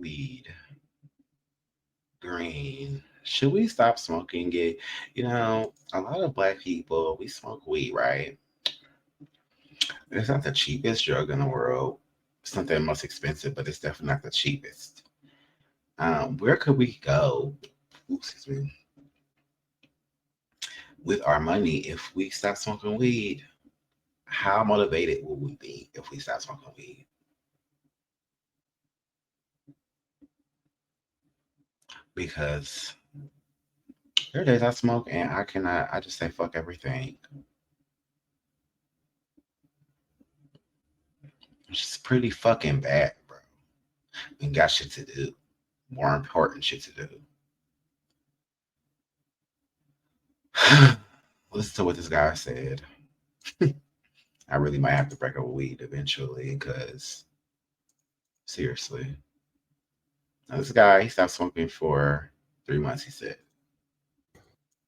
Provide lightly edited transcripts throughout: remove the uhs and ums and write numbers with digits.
weed, green. Should we stop smoking it? A lot of black people, we smoke weed, right? It's not the cheapest drug in the world. It's not the most expensive, but it's definitely not the cheapest. Where could we go, excuse me, with our money if we stop smoking weed? How motivated will we be if we stop smoking weed? Because there are days I smoke and I cannot, I just say fuck everything. It's just pretty fucking bad, bro. We got shit to do, more important shit to do. Listen to what this guy said. I really might have to break up with weed eventually because, seriously. Now, this guy, he stopped smoking for 3 months, he said.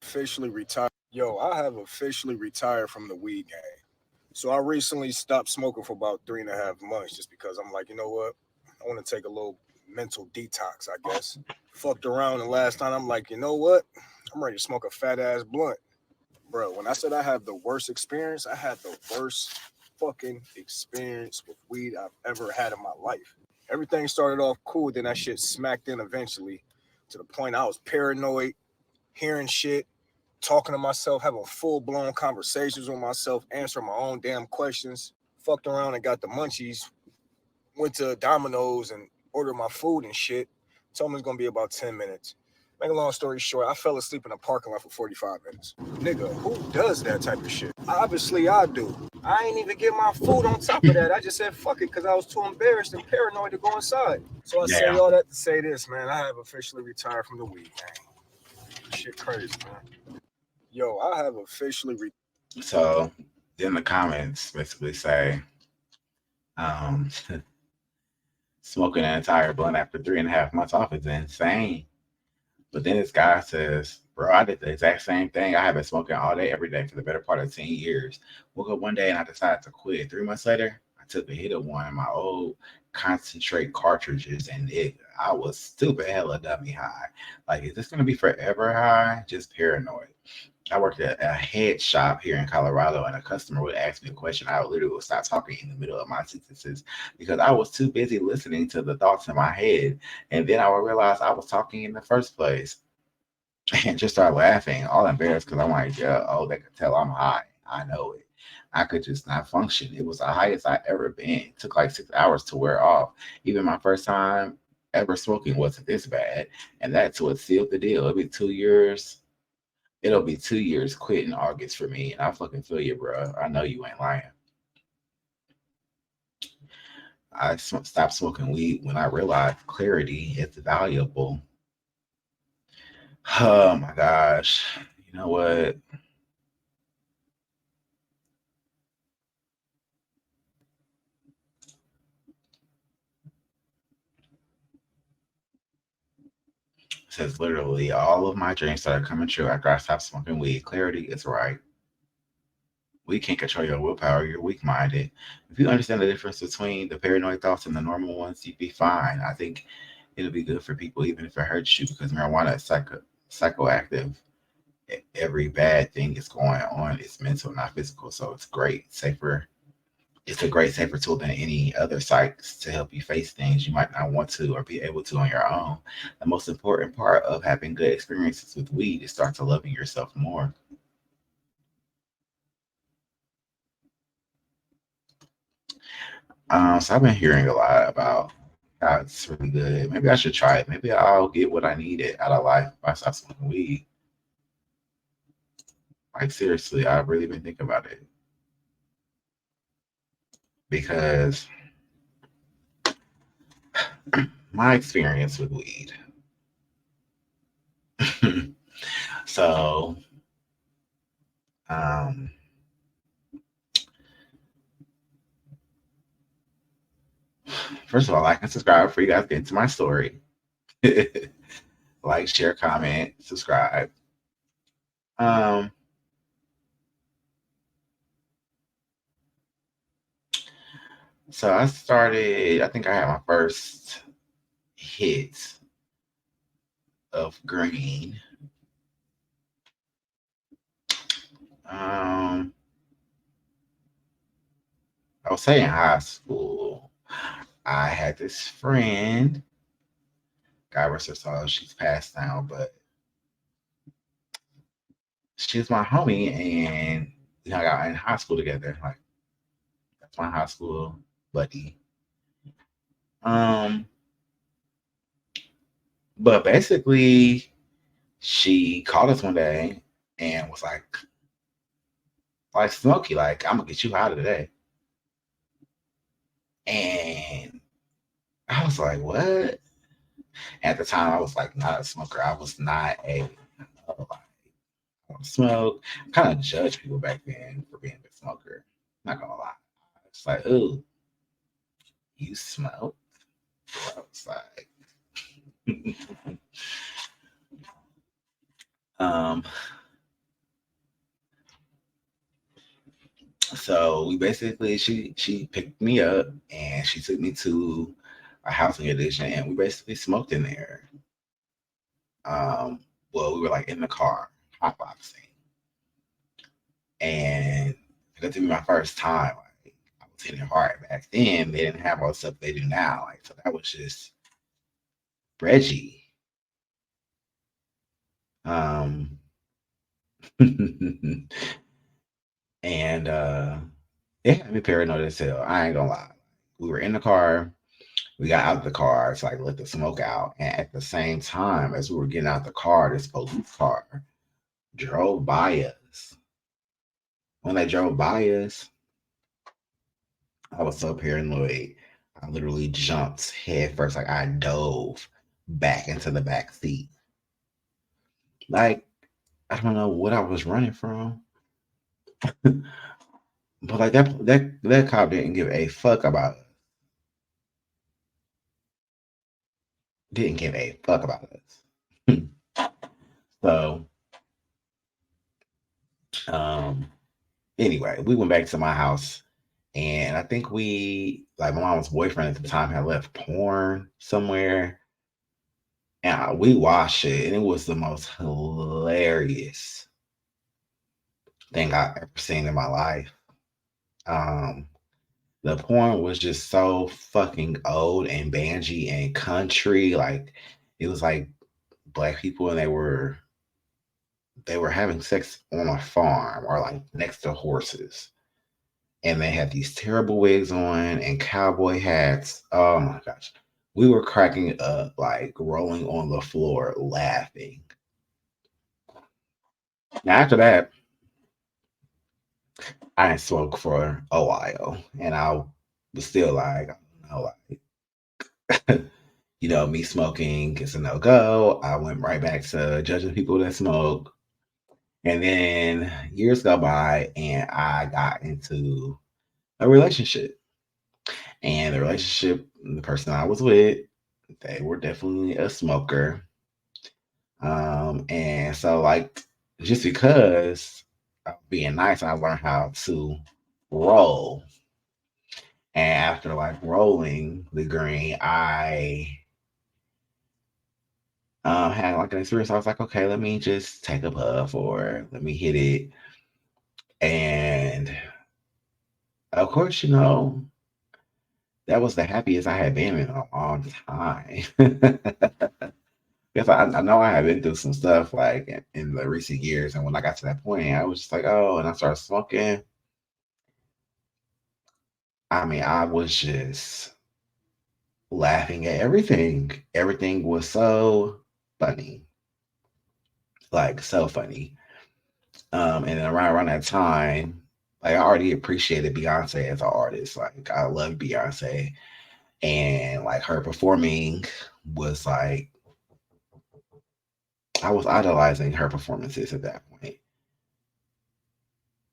Officially retired. Yo, I have officially retired from the weed game. So I recently stopped smoking for about 3.5 months just because I'm like, you know what? I want to take a little mental detox, I guess. Fucked around and last time I'm like, you know what? I'm ready to smoke a fat ass blunt. Bro, when I said I had the worst experience, I had the worst fucking experience with weed I've ever had in my life. Everything started off cool, then that shit smacked in eventually to the point I was paranoid, hearing shit, talking to myself, having full blown conversations with myself, answering my own damn questions. Fucked around and got the munchies. Went to Domino's and ordered my food and shit. Told me it's gonna be about 10 minutes. Make a long story short, I fell asleep in a parking lot for 45 minutes. Nigga, who does that type of shit? Obviously, I do. I ain't even get my food on top of that. I just said fuck it because I was too embarrassed and paranoid to go inside. So I say Yeah. all that to say this, man. I have officially retired from the weed game. Shit crazy, man. Yo, I have officially So then the comments basically say, um, smoking an entire blunt after 3.5 months off is insane. But then this guy says, bro, I did the exact same thing. I have been smoking all day, every day for the better part of 10 years. Woke up one day and I decided to quit. 3 months later, I took a hit of one of my old concentrate cartridges and I was stupid hella dummy high. Like, is this going to be forever high? Just paranoid. I worked at a head shop here in Colorado, and a customer would ask me a question. I would literally stop talking in the middle of my sentences because I was too busy listening to the thoughts in my head. And then I would realize I was talking in the first place and just start laughing, all embarrassed because I'm like, yeah, oh, they could tell I'm high. I know it. I could just not function. It was the highest I ever been. It took like 6 hours to wear off. Even my first time ever smoking wasn't this bad. And that's what sealed the deal. It'll be 2 years. It'll be 2 years quit in August for me. And I fucking feel you, bro. I know you ain't lying. Stopped smoking weed when I realized clarity is valuable. Oh my gosh. You know what? It says literally all of my dreams started coming true after I stopped smoking weed. Clarity is right. We can't control your willpower. You're weak minded. If you understand the difference between the paranoid thoughts and the normal ones, you'd be fine. I think it'll be good for people, even if it hurts you, because marijuana is psychoactive. Every bad thing is going on. It's mental, not physical. So it's great, safer. It's a great safer tool than any other sites to help you face things you might not want to or be able to on your own. The most important part of having good experiences with weed is start to loving yourself more. So I've been hearing a lot about how it's really good. Maybe I should try it. Maybe I'll get what I needed out of life by stop smoking weed. Like seriously, I've really been thinking about it because my experience with weed. So, um, first of all, like and subscribe for you guys get into my story. Like, share, comment, subscribe. Um, so I started. I think I had my first hit of green. Um, I was saying high school. I had this friend. God rest her soul. She's passed now, but she was my homie, and we hung out in high school together. Like that's my high school buddy. Um, but basically, she called us one day and was like Smokey, like I'm gonna get you out of today. And I was like, what? At the time, I was like not a smoker. I was not a I don't smoke. I kind of judge people back then for being a smoker. Not gonna lie. It's like, ooh, you smoke? I was like, um, so we basically she picked me up and she took me to a housing addiction and we basically smoked in there. Well, we were like in the car, hotboxing, and it got to be my first time. Like, I was hitting it hard. Back then, they didn't have all the stuff they do now. Like, so that was just Reggie. Um, and it had me paranoid as hell. I ain't gonna lie. We were in the car. We got out the car to like let the smoke out, and at the same time as we were getting out the car, this police car drove by us. When they drove by us, I was so paranoid. I literally jumped head first, like I dove back into the back seat. Like I don't know what I was running from, but like that cop didn't give a fuck about us. Didn't give a fuck about us. So um, anyway, we went back to my house, and I think we like my mom's boyfriend at the time had left porn somewhere, and we watched it, and it was the most hilarious thing I've ever seen in my life. Um, the porn was just so fucking old and bangy and country. Like it was like black people and they were having sex on a farm or like next to horses. And they had these terrible wigs on and cowboy hats. Oh my gosh. We were cracking up, like rolling on the floor, laughing. Now, after that, I didn't smoke for a while. And I was still like, I don't know, like me smoking is a no go. I went right back to judging people that smoke. And then years go by, and I got into a relationship. And the person I was with, they were definitely a smoker. And so, like, just because of being nice, I learned how to roll. And after like rolling the green, I had like an experience. I was like, okay, let me just take a puff or let me hit it. And of course, that was the happiest I had been in a long time. Because I know I had been through some stuff like in the recent years. And when I got to that point, I was just like, oh, and I started smoking. I mean, I was just laughing at everything. Everything was so funny, like so funny. And then around that time, like I already appreciated Beyonce as an artist. Like I love Beyonce, and like her performing was like I was idolizing her performances at that point.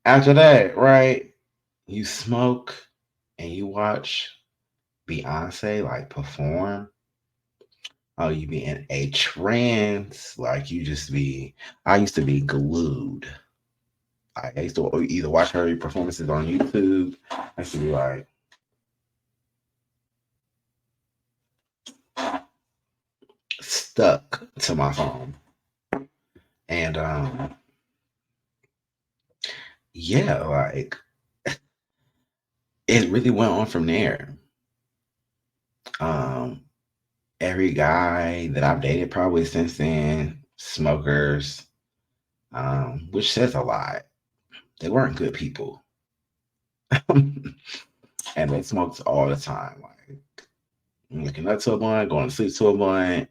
After that, right, you smoke and you watch Beyonce like perform. Oh, you be in a trance, like you just be. I used to be glued. I used to either watch her performances on YouTube. I used to be like, stuck to my phone. And yeah, like it really went on from there. Um, every guy that I've dated probably since then, smokers, which says a lot. They weren't good people. And they smoked all the time. Like waking up to a blunt, going to sleep to a blunt.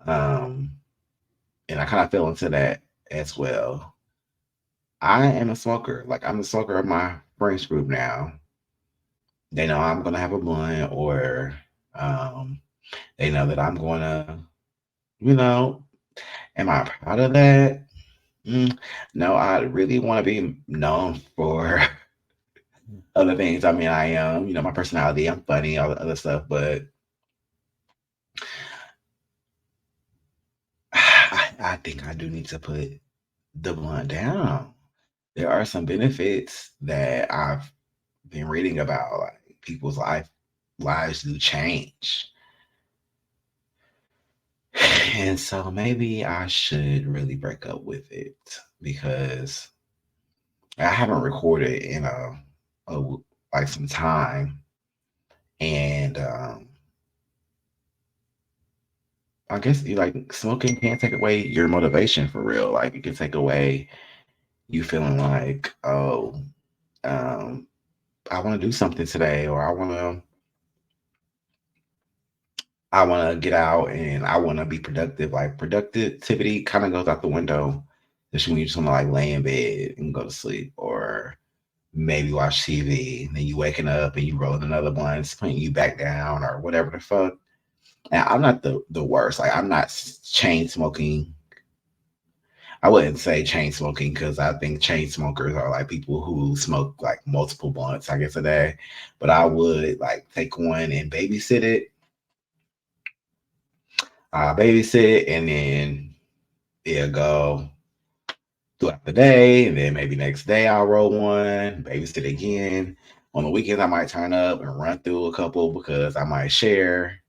Um, and I kind of fell into that as well. I am a smoker. Like I'm a smoker of my friends group now. They know I'm gonna have a blunt, or um, they know that I'm gonna, you know, am I proud of that? Mm, no, I really want to be known for other things. I mean, I am, my personality. I'm funny, all the other stuff, but I think I do need to put the blunt down. There are some benefits that I've been reading about, like people's lives do change. And so maybe I should really break up with it because I haven't recorded in a like some time, and I guess you like smoking can't take away your motivation for real. Like it can take away you feeling like, oh, um, I want to do something today, or I want to get out and I want to be productive. Like productivity kind of goes out the window, especially when you just want to like lay in bed and go to sleep, or maybe watch TV. And then you waking up and you rolling another blunt, putting you back down, or whatever the fuck. And I'm not the worst. Like I'm not chain smoking. I wouldn't say chain smoking because I think chain smokers are like people who smoke like multiple blunts, I guess, a day. But I would like take one and babysit it. Babysit, and then it'll go throughout the day, and then maybe next day I'll roll one, babysit again. On the weekends, I might turn up and run through a couple because I might share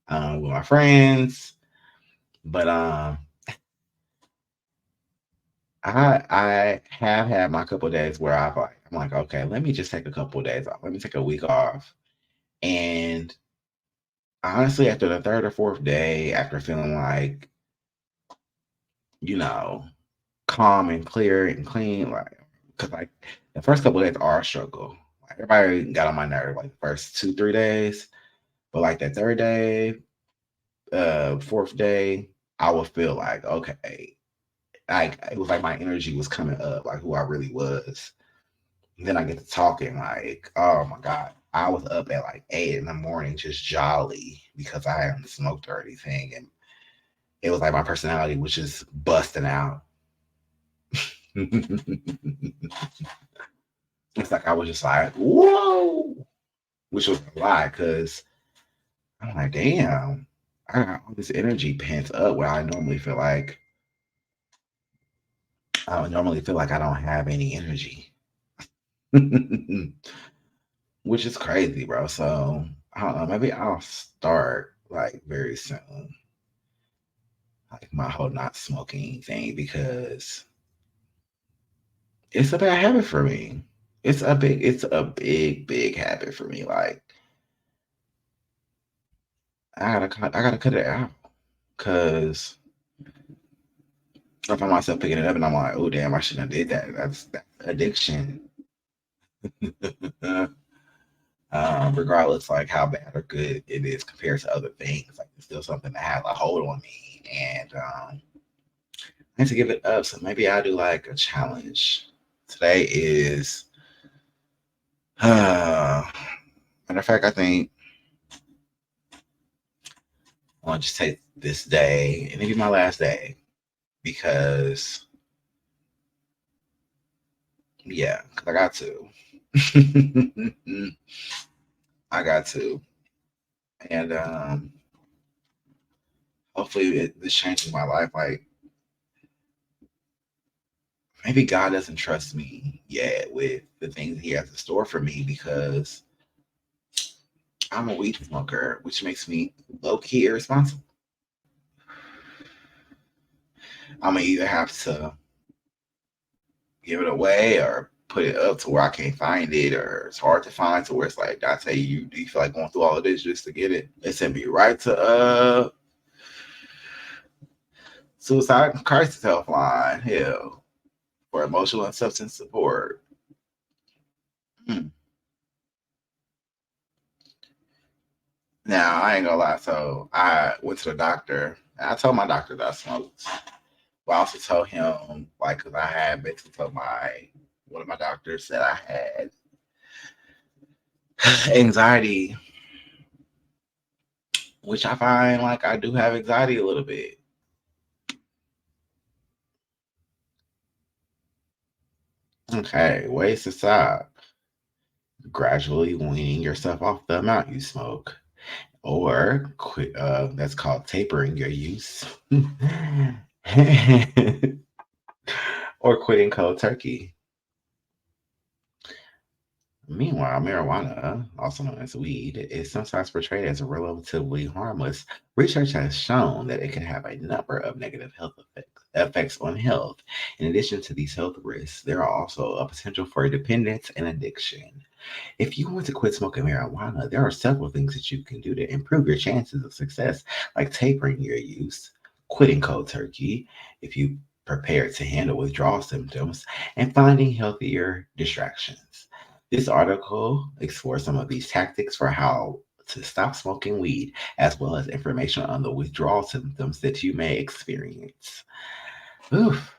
with my friends. But I have had my couple of days where I'm like, okay, let me just take a couple of days off. Let me take a week off. And honestly, after the third or fourth day, after feeling like, you know, calm and clear and clean, like, because like the first couple of days are a struggle. Like everybody got on my nerve like the first 2, 3 days, but like that third day, fourth day, I would feel like okay, like it was like my energy was coming up, like who I really was. And then I get to talking, like, oh my god, I was up at like 8 in the morning, just jolly because I hadn't smoked or anything, and it was like my personality was just busting out. It's like I was just like, whoa, which was a lie because I'm like, damn, I got all this energy pent up where I would normally feel like I don't have any energy, which is crazy, bro. So I don't know, maybe I'll start like very soon, like my whole not smoking thing because it's a bad habit for me. It's a big habit for me. Like I gotta cut it out because I find myself picking it up and I'm like, oh damn, I shouldn't have did that. That's addiction. Regardless like how bad or good it is compared to other things. Like it's still something that has a hold on me. And I need to give it up. So maybe I'll do like a challenge. Today is matter of fact, I think I want to just take this day and maybe my last day because yeah, because I got to. I got to. And hopefully this changes my life. Like maybe God doesn't trust me yet with the things He has in store for me because I'm a weed smoker, which makes me low key irresponsible. I'm gonna either have to give it away or put it up to where I can't find it, or it's hard to find to where it's like, Dante, you do you feel like going through all of this just to get it? They sent me right to suicide crisis helpline, hell, for emotional and substance support. Hmm. Now I ain't gonna lie, so I went to the doctor and I told my doctor that I smoked. But I also told him, like, because I had basically told one of my doctors that I had anxiety, which I find like I do have anxiety a little bit. Okay, ways to stop: gradually weaning yourself off the amount you smoke, or quit. That's called tapering your use, or quitting cold turkey. Meanwhile, marijuana, also known as weed, is sometimes portrayed as relatively harmless. Research has shown that it can have a number of negative health effects on health. In addition to these health risks, there are also a potential for dependence and addiction. If you want to quit smoking marijuana, there are several things that you can do to improve your chances of success, like tapering your use, quitting cold turkey if you prepare to handle withdrawal symptoms, and finding healthier distractions. This article explores some of these tactics for how to stop smoking weed, as well as information on the withdrawal symptoms that you may experience. Oof.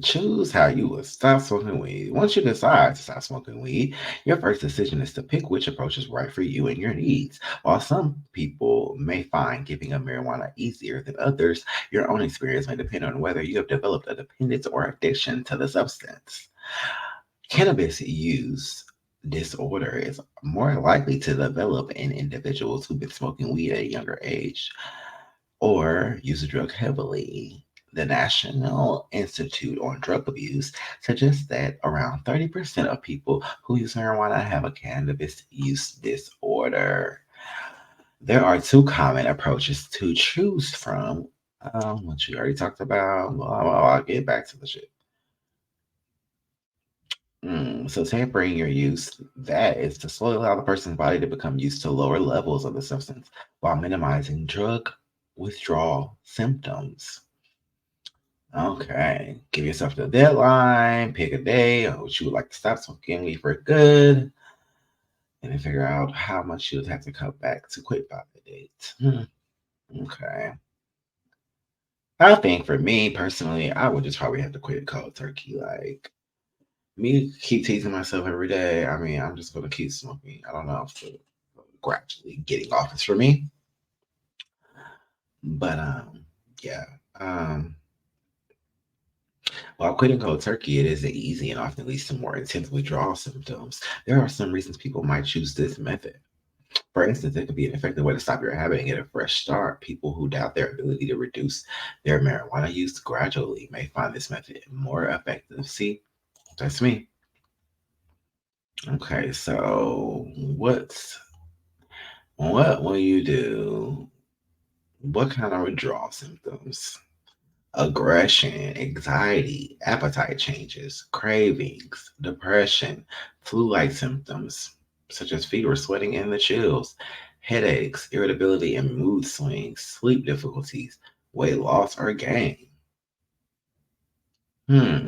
Choose how you will stop smoking weed. Once you decide to stop smoking weed, your first decision is to pick which approach is right for you and your needs. While some people may find giving up marijuana easier than others, your own experience may depend on whether you have developed a dependence or addiction to the substance. Cannabis use disorder is more likely to develop in individuals who've been smoking weed at a younger age or use the drug heavily. The National Institute on Drug Abuse suggests that around 30% of people who use marijuana have a cannabis use disorder. There are two common approaches to choose from, which we already talked about. Well, I'll get back to the shit. So tampering your use, that is to slowly allow the person's body to become used to lower levels of the substance while minimizing drug withdrawal symptoms. Okay, give yourself the deadline, pick a day on which you would like to stop smoking weed for good, and then figure out how much you would have to cut back to quit by the date. Okay. I think for me personally, I would just probably have to quit cold turkey. Like, me keep teasing myself every day. I mean, I'm just gonna keep smoking. I don't know if the gradually getting off is for me, but yeah. Um, while quitting cold turkey, it isn't easy and often leads to more intense withdrawal symptoms. There are some reasons people might choose this method. For instance, it could be an effective way to stop your habit and get a fresh start. People who doubt their ability to reduce their marijuana use gradually may find this method more effective. See, that's me. Okay, so what will you do? What kind of withdrawal symptoms? Aggression, anxiety, appetite changes, cravings, depression, flu like symptoms such as fever, sweating, and the chills, headaches, irritability, and mood swings, sleep difficulties, weight loss or gain. Hmm.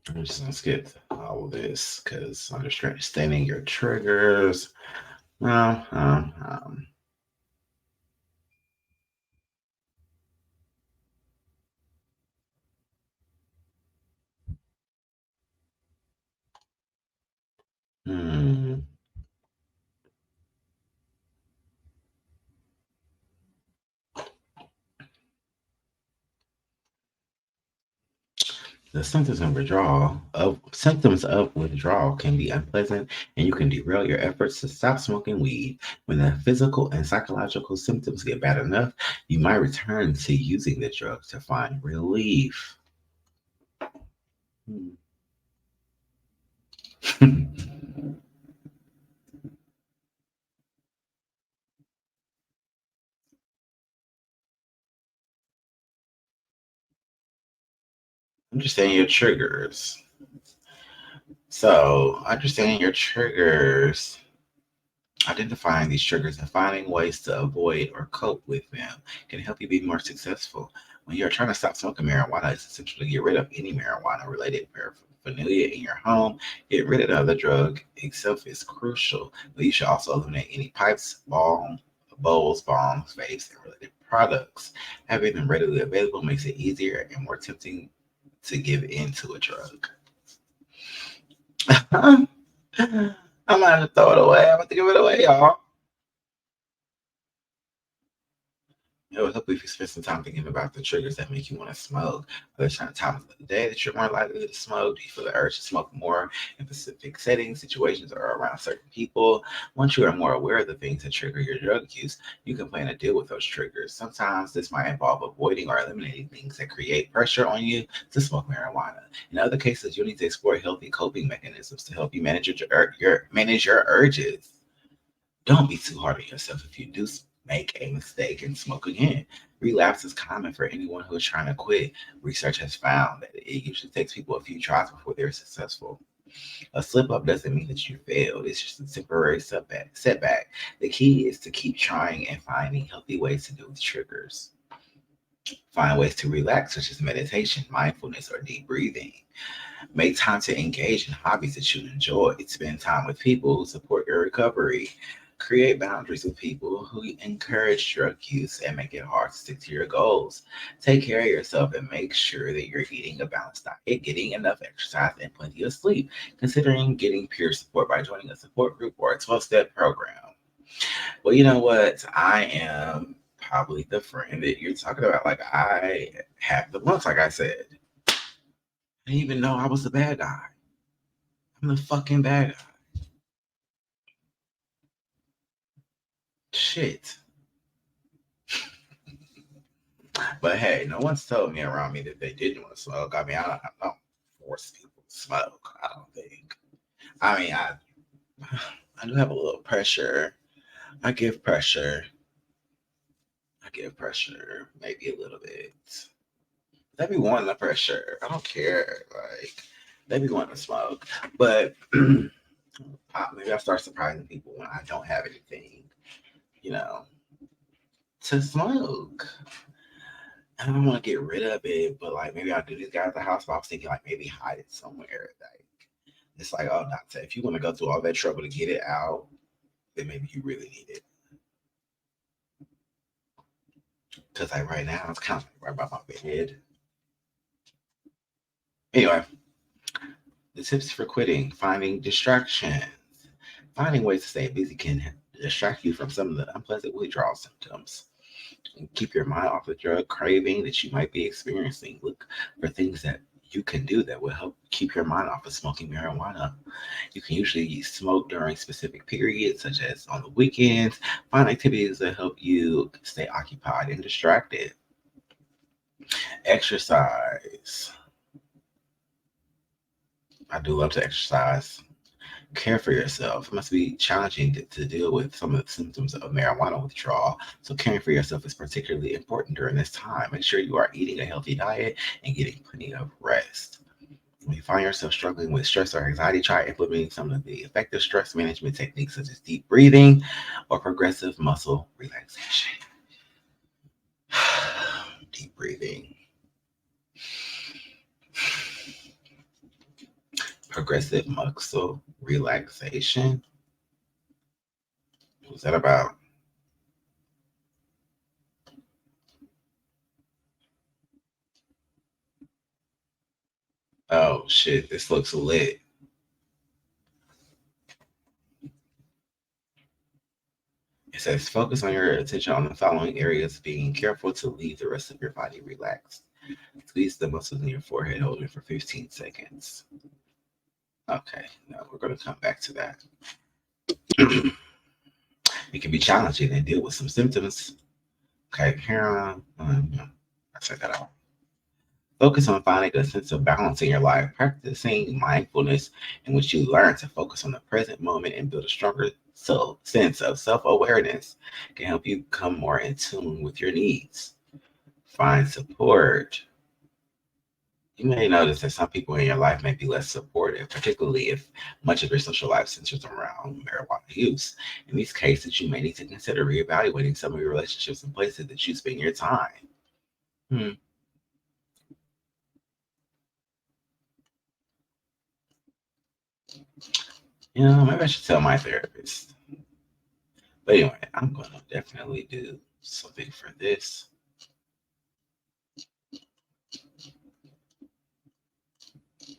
I'm just gonna skip all of this because understanding your triggers. Well, hmm. The symptoms of withdrawal can be unpleasant, and you can derail your efforts to stop smoking weed. When the physical and psychological symptoms get bad enough, you might return to using the drug to find relief. Hmm. I'm just saying your triggers. So, understanding your triggers, identifying these triggers and finding ways to avoid or cope with them can help you be more successful. When you're trying to stop smoking marijuana, it's essential to get rid of any marijuana related paraphernalia in your home. Get rid of the drug itself is crucial, but you should also eliminate any pipes, bowls, bongs, vapes, and related products. Having them readily available makes it easier and more tempting to give in to a drug. I'm gonna have to throw it away. I'm about to give it away, y'all. It would help if you spend some time thinking about the triggers that make you want to smoke. Are there certain times of the day that you're more likely to smoke? Do you feel the urge to smoke more in specific settings, situations, or around certain people? Once you are more aware of the things that trigger your drug use, you can plan to deal with those triggers. Sometimes this might involve avoiding or eliminating things that create pressure on you to smoke marijuana. In other cases, you'll need to explore healthy coping mechanisms to help you manage your urges. Don't be too hard on yourself if you do make a mistake and smoke again. Relapse is common for anyone who is trying to quit. Research has found that it usually takes people a few tries before they're successful. A slip up doesn't mean that you failed. It's just a temporary setback. The key is to keep trying and finding healthy ways to deal with triggers. Find ways to relax, such as meditation, mindfulness, or deep breathing. Make time to engage in hobbies that you enjoy. Spend time with people who support your recovery. Create boundaries with people who encourage drug use and make it hard to stick to your goals. Take care of yourself and make sure that you're eating a balanced diet, getting enough exercise, and plenty of sleep. Considering getting peer support by joining a support group or a 12-step program. Well, you know what? I am probably the friend that you're talking about. Like, I have the months, like I said. I didn't even know I was the bad guy. I'm the fucking bad guy. Shit. But hey, no one's told me around me that they didn't want to smoke. I mean, I don't force people to smoke. I don't think. I mean, I do have a little pressure. I give pressure. I give pressure, maybe a little bit. They be wanting the pressure. I don't care. Like, they be wanting to smoke. But maybe I start surprising people when I don't have anything, you know, to smoke. I don't want to get rid of it, but like maybe I'll do this guy at the house. But I was thinking like maybe hide it somewhere. Like it's like, oh, Dante, if you want to go through all that trouble to get it out, then maybe you really need it. Because like right now, it's kind of like right by my bed. Anyway, the tips for quitting: finding distractions. Finding ways to stay busy can distract you from some of the unpleasant withdrawal symptoms. And keep your mind off the drug craving that you might be experiencing. Look for things that you can do that will help keep your mind off of smoking marijuana. You can usually smoke during specific periods, such as on the weekends. Find activities that help you stay occupied and distracted. Exercise. I do love to exercise. Care for yourself. It must be challenging to deal with some of the symptoms of marijuana withdrawal. So, caring for yourself is particularly important during this time. Make sure you are eating a healthy diet and getting plenty of rest. When you find yourself struggling with stress or anxiety, try implementing some of the effective stress management techniques such as deep breathing or progressive muscle relaxation. Deep breathing, progressive muscle relaxation. What's that about? Oh shit, this looks lit. It says focus on your attention on the following areas, being careful to leave the rest of your body relaxed. Squeeze the muscles in your forehead, holding for 15 seconds. Okay, now we're going to come back to that. It can be challenging and deal with some symptoms. Okay, here, I said that out. Focus on finding a sense of balance in your life. Practicing mindfulness, in which you learn to focus on the present moment and build a stronger sense of self awareness, can help you become more in tune with your needs. Find support. You may notice that some people in your life may be less supportive, particularly if much of your social life centers around marijuana use. In these cases, you may need to consider reevaluating some of your relationships and places that you spend your time. Hmm. Maybe I should tell my therapist. But anyway, I'm going to definitely do something for this.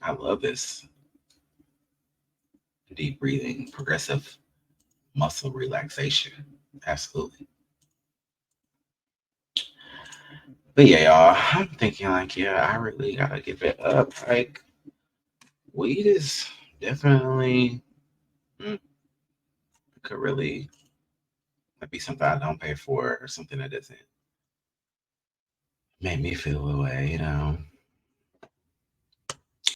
I love this deep breathing, progressive muscle relaxation. Absolutely. But yeah, y'all, I'm thinking like, yeah, I really gotta give it up. Like, weed is definitely could really be something I don't pay for or something that doesn't make me feel away,